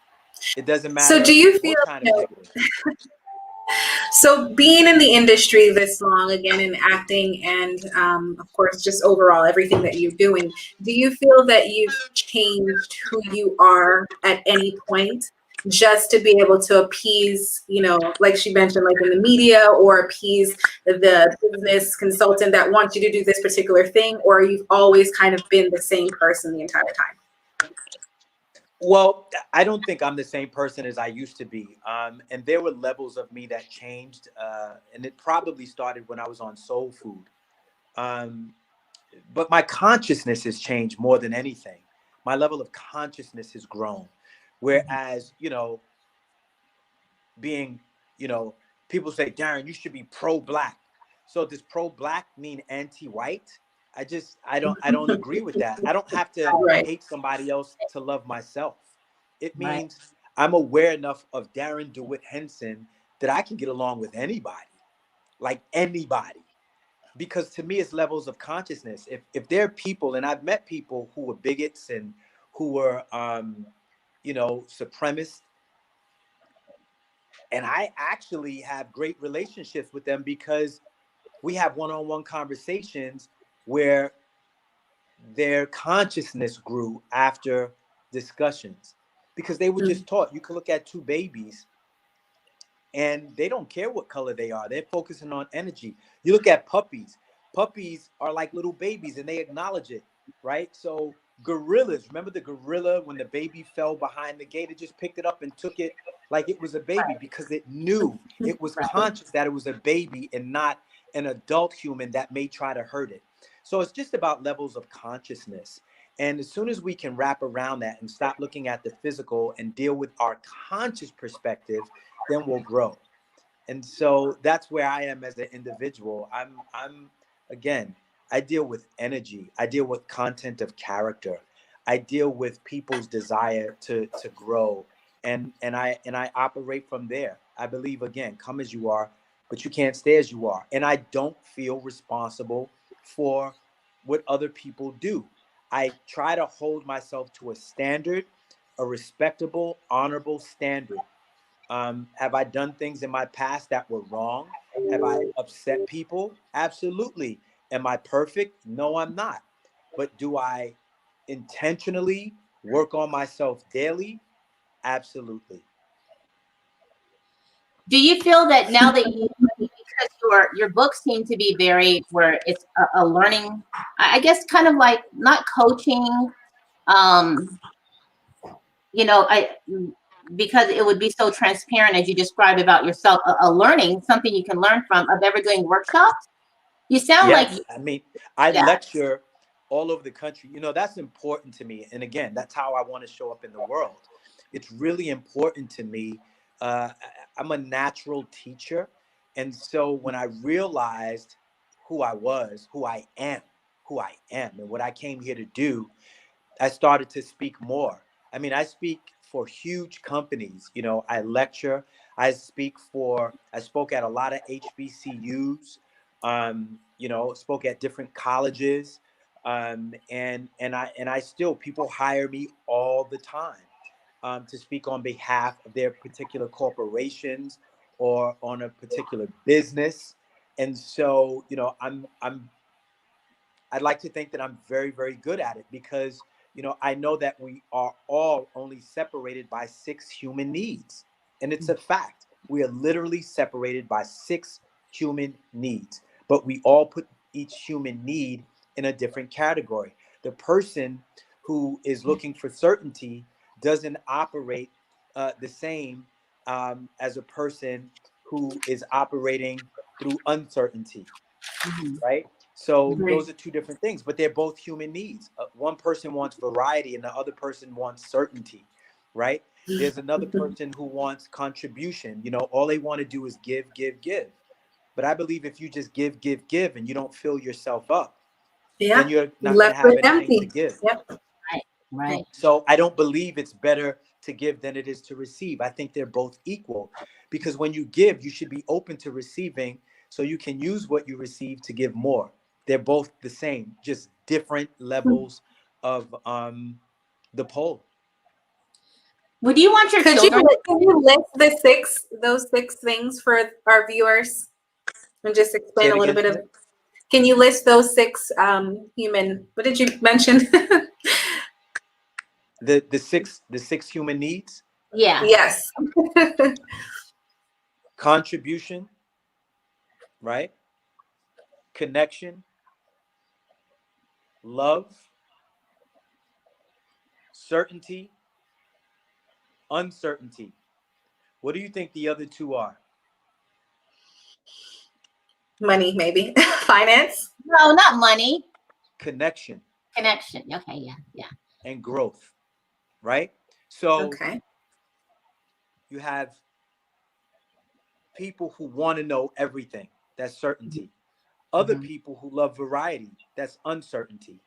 It doesn't So matter do you feel, what kind of negative. so being in the industry this long, again, in acting and of course, just overall, everything that you're doing, do you feel that you've changed who you are at any point just to be able to appease, like she mentioned, like in the media, or appease the business consultant that wants you to do this particular thing, or you've always kind of been the same person the entire time? Well, I don't think I'm the same person as I used to be. And there were levels of me that changed. And it probably started when I was on Soul Food. Um, but my consciousness has changed more than anything. My level of consciousness has grown. Whereas, being, people say, Darrin, you should be pro-black. So does pro-black mean anti-white? I don't agree with that. I don't have to Right. hate somebody else to love myself. It Right. means I'm aware enough of Darrin DeWitt Henson that I can get along with anybody, like anybody. Because to me, it's levels of consciousness. If there are people, and I've met people who were bigots and who were, supremacists, and I actually have great relationships with them because we have one-on-one conversations where their consciousness grew after discussions because they were just taught. You can look at two babies and they don't care what color they are. They're focusing on energy. You look at puppies. Puppies are like little babies and they acknowledge it, right? So gorillas, remember the gorilla when the baby fell behind the gate, it just picked it up and took it like it was a baby because it knew, it was conscious that it was a baby and not an adult human that may try to hurt it. So it's just about levels of consciousness. And as soon as we can wrap around that and stop looking at the physical and deal with our conscious perspective, then we'll grow. And so that's where I am as an individual. I'm again, I deal with energy. I deal with content of character. I deal with people's desire to grow. And I operate from there. I believe, again, come as you are, but you can't stay as you are. And I don't feel responsible for what other people do. I try to hold myself to a standard, a respectable, honorable standard. Have I done things in my past that were wrong? Have I upset people? Absolutely. Am I perfect? No, I'm not. But do I intentionally work on myself daily? Absolutely. Do you feel that now that you, because your books seem to be very where it's a learning, I guess, kind of like not coaching, you know, because it would be so transparent as you describe about yourself, a learning, something you can learn from, of ever doing workshops. You sound like, Yes, I mean, I yeah. lecture all over the country. You know, that's important to me. And again, that's how I want to show up in the world. It's really important to me. I'm a natural teacher. And so when I realized who I was, who I am, and what I came here to do, I started to speak more. I mean, I speak for huge companies. You know, I lecture. I spoke at a lot of HBCUs. You know, spoke at different colleges. And I still, people hire me all the time to speak on behalf of their particular corporations or on a particular business. And so, you know, I'd like to think that I'm very, very good at it because, you know, I know that we are all only separated by 6 human needs. And it's a fact. We are literally separated by 6 human needs, but we all put each human need in a different category. The person who is looking for certainty doesn't operate the same as a person who is operating through uncertainty, Mhm. right? So Right. those are 2 different things, but they're both human needs. One person wants variety and the other person wants certainty, right? There's another person who wants contribution. You know, all they want to do is give, give, give. But I believe if you just give, give, give, and you don't fill yourself up, then Yeah. you're not going to Left have with anything to empty. give. Yep. Right, right. So I don't believe it's better to give than it is to receive. I think they're both equal because when you give, you should be open to receiving so you can use what you receive to give more. They're both the same, just different levels of the pole. Would you want your Could you children? can you list those 6 things for our viewers and just Say explain it a little again, bit of Shay. it? Can you list those 6 human, what did you mention? The six human needs: Yeah. Yes. contribution, right? Connection, love, certainty, uncertainty. What do you think the other 2 are? Money, maybe. Finance. No, not money. Connection Connection. Okay, yeah, yeah. and growth, right? So Okay. you have people who want to know everything, that's certainty. Other Mhm. people who love variety, that's uncertainty.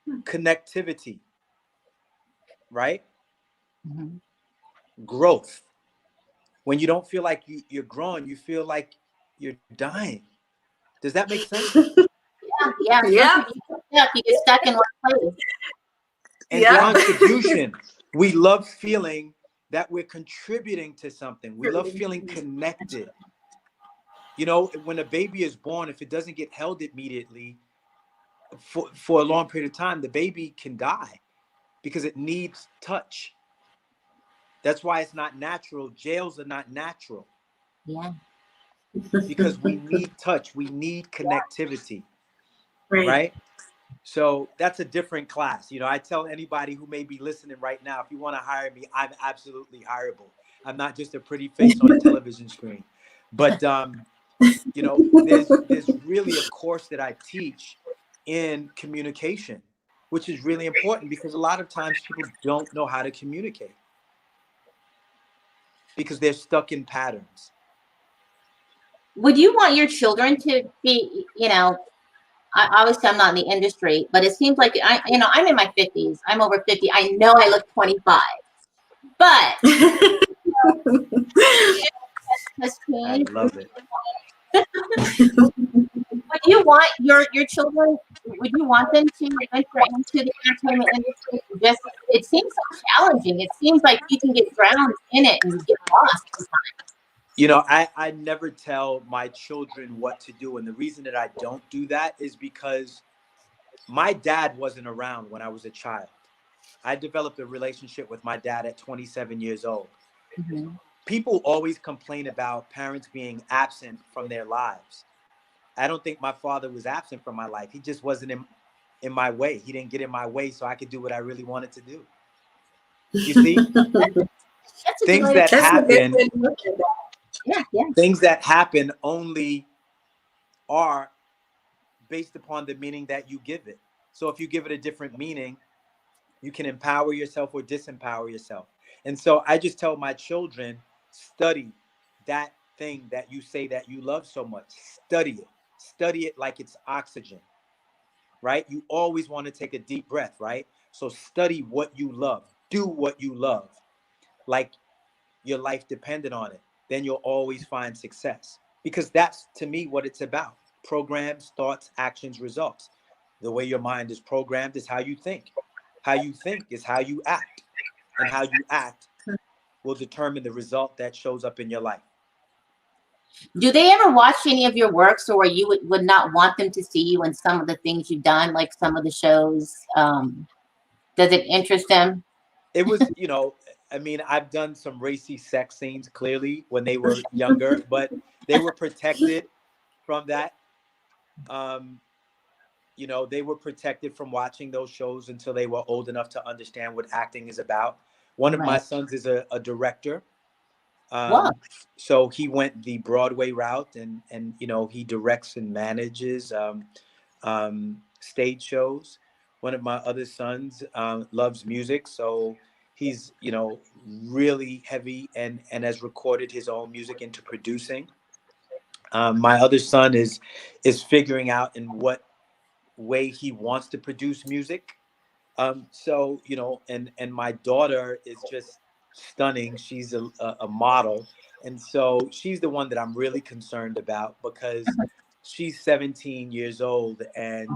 Hmm. Connectivity, right? Mhm. Growth. When you don't feel like you're growing, you feel like you're dying. Does that make sense? Yeah, yeah. Yeah. Sometimes you get stuck in one place. And Yeah. contribution. We love feeling that we're contributing to something. We love feeling connected. You know, when a baby is born, if it doesn't get held immediately for a long period of time, the baby can die because it needs touch. That's why it's not natural. Jails are not natural Yeah. because we need touch. We need connectivity, Right. right? So that's a different class. You know, I tell anybody who may be listening right now, if you want to hire me, I'm absolutely hireable. I'm not just a pretty face on a television screen. But you know, there's really a course that I teach in communication, which is really important because a lot of times people don't know how to communicate because they're stuck in patterns. Would you want your children to be, you know, obviously I'm not in the industry, but it seems like I'm in my 50s. I'm over 50. I know I look 25, but has I changed. love it. Would you want your children? Would you want them to enter into the entertainment industry? Just it seems so challenging. It seems like you can get drowned in it and get lost. You know, I never tell my children what to do. And the reason that I don't do that is because my dad wasn't around when I was a child. I developed a relationship with my dad at 27 years old. Mhm. people always complain about parents being absent from their lives. I don't think my father was absent from my life. He just wasn't in my way. He didn't get in my way so I could do what I really wanted to do. You see, That's a good things way that to. That's a good happen, way to look at that. Yeah, yeah. things that happen only are based upon the meaning that you give it. So if you give it a different meaning, you can empower yourself or disempower yourself. And so I just tell my children, study that thing that you say that you love so much. Study it like it's oxygen, right? You always want to take a deep breath, right? So study what you love, do what you love, like your life depended on it. Then you'll always find success, because that's, to me, what it's about. Programs, thoughts, actions, results. The way your mind is programmed is how you think. How you think is how you act, and how you act will determine the result that shows up in your life. Do they ever watch any of your works, or you would not want them to see you in some of the things you've done, like some of the shows? Does it interest them? It was, I mean, I've done some racy sex scenes clearly when they were younger, but they were protected from that. Um, they were protected from watching those shows until they were old enough to understand what acting is about. One of my Right. sons is a director. Well, So he went the Broadway route, and he directs and manages stage shows. One of my other sons loves music, so he's really heavy and has recorded his own music into producing. My other son is figuring out in what way he wants to produce music. So and my daughter is just stunning. She's a model, and so she's the one that I'm really concerned about, because she's 17 years old, and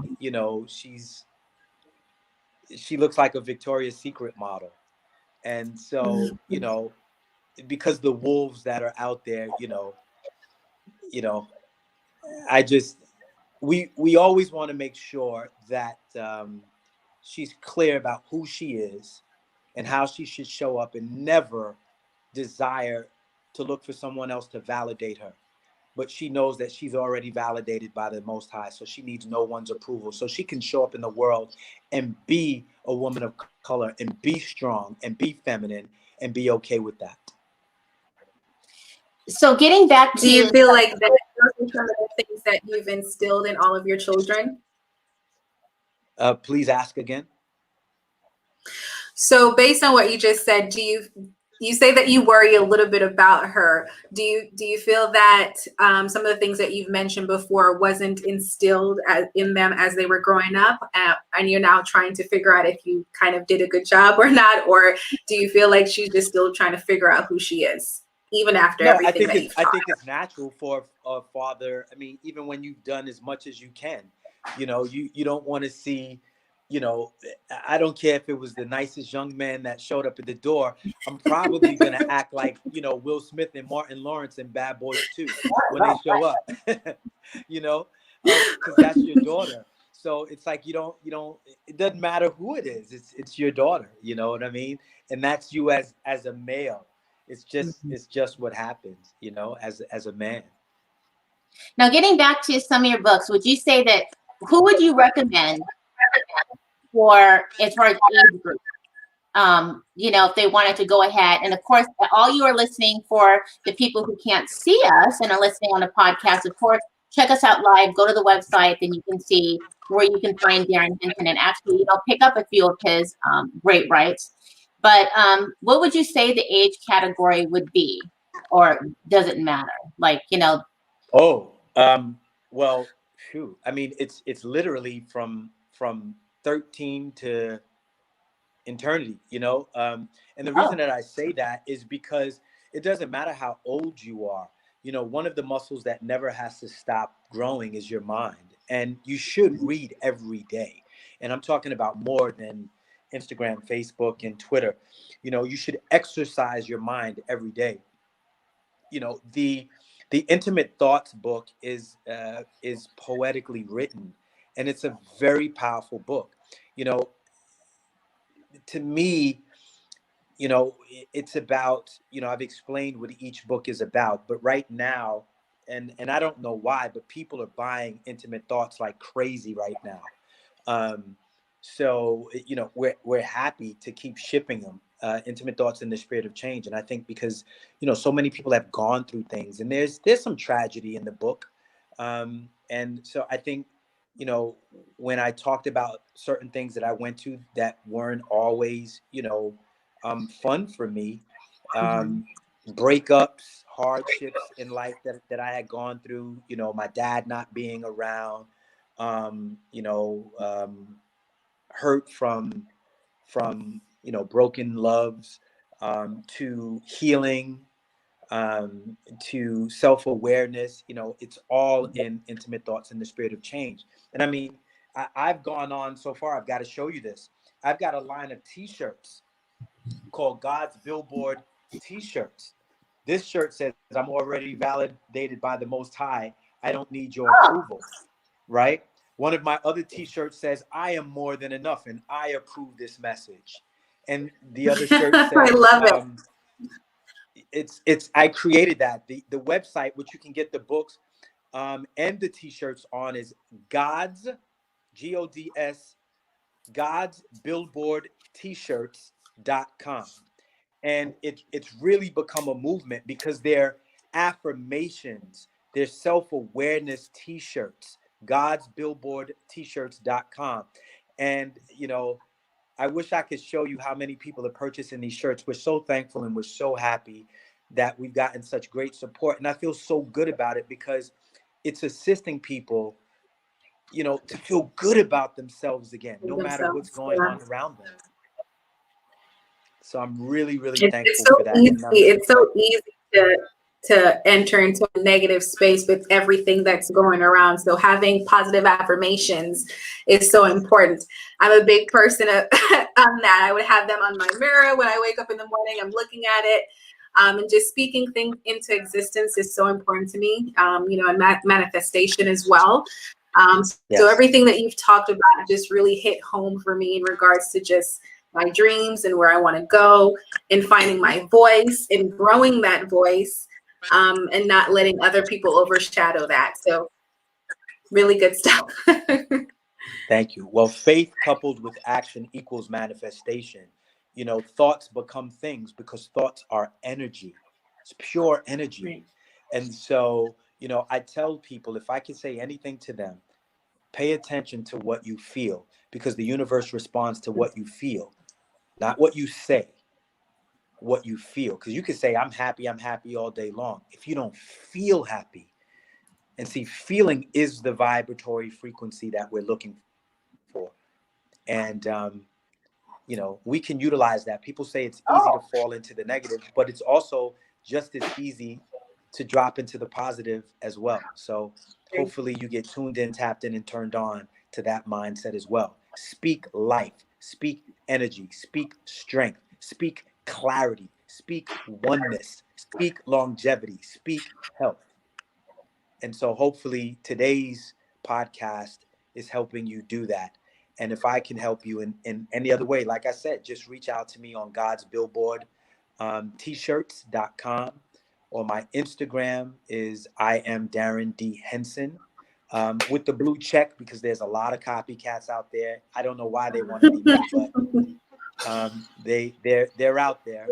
she looks like a Victoria's Secret model. And so because the wolves that are out there, you know I just we always want to make sure that she's clear about who she is and how she should show up, and never desire to look for someone else to validate her. But she knows that she's already validated by the Most High, so she needs no one's approval. So she can show up in the world and be a woman of color, and be strong, and be feminine, and be okay with that. so getting back Do you to, feel like that those are some of the things that you've instilled in all of your children? Please ask again. So based on what you just said, do you say that you worry a little bit about her? Do you feel that some of the things that you've mentioned before wasn't instilled in them as they were growing up, and you're now trying to figure out if you kind of did a good job or not, or do you feel like she's just still trying to figure out who she is, even after No, everything that you've taught her? I think it's natural for a father. I mean, even when you've done as much as you can, you don't want to see, I don't care if it was the nicest young man that showed up at the door. I'm probably going to act like, Will Smith and Martin Lawrence in Bad Boys 2 when they show up, because that's your daughter. So it's like, it doesn't matter who it is. It's your daughter. You know what I mean? And that's you as a male. It's just what happens, as a man. now getting back to some of your books, would you say that, who would you recommend for, as far as age group? If they wanted to go ahead, and of course, all you are listening, for the people who can't see us and are listening on a podcast, of course, check us out live, go to the website, then you can see where you can find Darrin Henson, and actually, pick up a few of his great writes. But what would you say the age category would be, or does it matter? Oh, well, phew. I mean, it's literally from 13 to eternity, and the reason that I say that is because it doesn't matter how old you are. One of the muscles that never has to stop growing is your mind, and you should read every day. And I'm talking about more than Instagram, Facebook, and Twitter. You should exercise your mind every day. The Intimate Thoughts book is poetically written, and it's a very powerful book. To me, it's about, I've explained what each book is about, but right now, and I don't know why, but people are buying Intimate Thoughts like crazy right now. So, we're happy to keep shipping them, Intimate Thoughts in the Spirit of Change. And I think because, so many people have gone through things, and there's some tragedy in the book. And so I think, when I talked about certain things that I went to that weren't always, fun for me, breakups, hardships in life that I had gone through, my dad not being around, hurt from broken loves, to healing, to self-awareness. It's all in Intimate Thoughts in the Spirit of Change. And I mean, I've gone on so far. I've got to show you this. I've got a line of t-shirts called God's Billboard t-shirts. This shirt says, I'm already validated by the Most High. I don't need your approval, right? One of my other t-shirts says, I am more than enough, and I approve this message. And the other shirt says, I love it. I created that. The website, which you can get the books and the t-shirts on, is God's, Gods, God's Billboard T-shirts.com. And it's really become a movement because they're affirmations, they're self-awareness t-shirts, God's Billboard T-shirts.com. And, I wish I could show you how many people are purchasing these shirts. We're so thankful and we're so happy that we've gotten such great support. And I feel so good about it because it's assisting people, to feel good about themselves again, no matter what's going on around them. So I'm really, really thankful for that. It's so easy to enter into a negative space with everything that's going around. So having positive affirmations is so important. I'm a big person on that. I would have them on my mirror when I wake up in the morning. I'm looking at it. And just speaking things into existence is so important to me, and manifestation as well. Yes. So everything that you've talked about just really hit home for me in regards to just my dreams and where I want to go and finding my voice and growing that voice, and not letting other people overshadow that. So really good stuff. Thank you. Well, faith coupled with action equals manifestation. Thoughts become things because thoughts are energy. It's pure energy. Right. And so, I tell people, if I can say anything to them, pay attention to what you feel, because the universe responds to what you feel, not what you say, what you feel. Because you can say, I'm happy all day long. If you don't feel happy, and see, feeling is the vibratory frequency that we're looking for. And, we can utilize that. People say it's easy to fall into the negative, but it's also just as easy to drop into the positive as well. So hopefully you get tuned in, tapped in, and turned on to that mindset as well. Speak life, speak energy, speak strength, speak clarity, speak oneness, speak longevity, speak health. And so hopefully today's podcast is helping you do that. And if I can help you in any other way, like I said, just reach out to me on God's Billboard T-shirts.com, or my Instagram is I am Darrin D. Henson, with the blue check, because there's a lot of copycats out there. I don't know why they want to be me, but they're out there.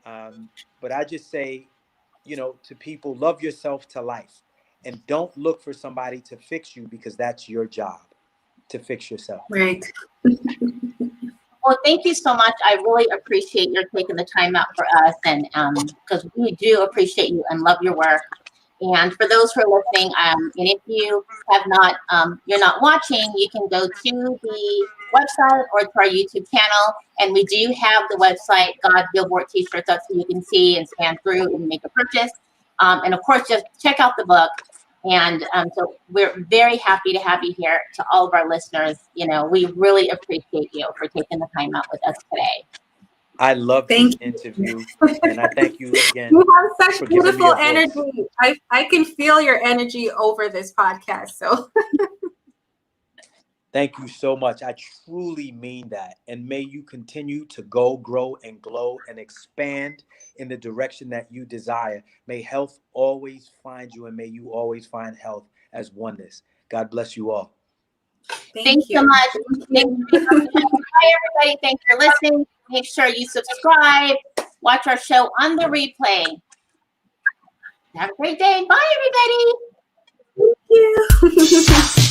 But I just say, to people, love yourself to life, and don't look for somebody to fix you, because that's your job, to fix yourself. Right. Well, thank you so much. I really appreciate your taking the time out for us, and because we do appreciate you and love your work. And for those who are listening, and if you have not, you're not watching, you can go to the website or to our YouTube channel, and we do have the website God Billboard T-shirts up, so you can see and scan through and make a purchase. And of course, just check out the book. And so we're very happy to have you here. To all of our listeners, we really appreciate you for taking the time out with us today. I love this interview, and I thank you again. You have such beautiful energy. I can feel your energy over this podcast. So Thank you so much. I truly mean that. And may you continue to go, grow, and glow and expand in the direction that you desire. May health always find you, and may you always find health as oneness. God bless you all. Thanks so much. Bye, everybody. Thanks for listening. Make sure you subscribe. Watch our show on the replay. Have a great day. Bye, everybody. Thank you.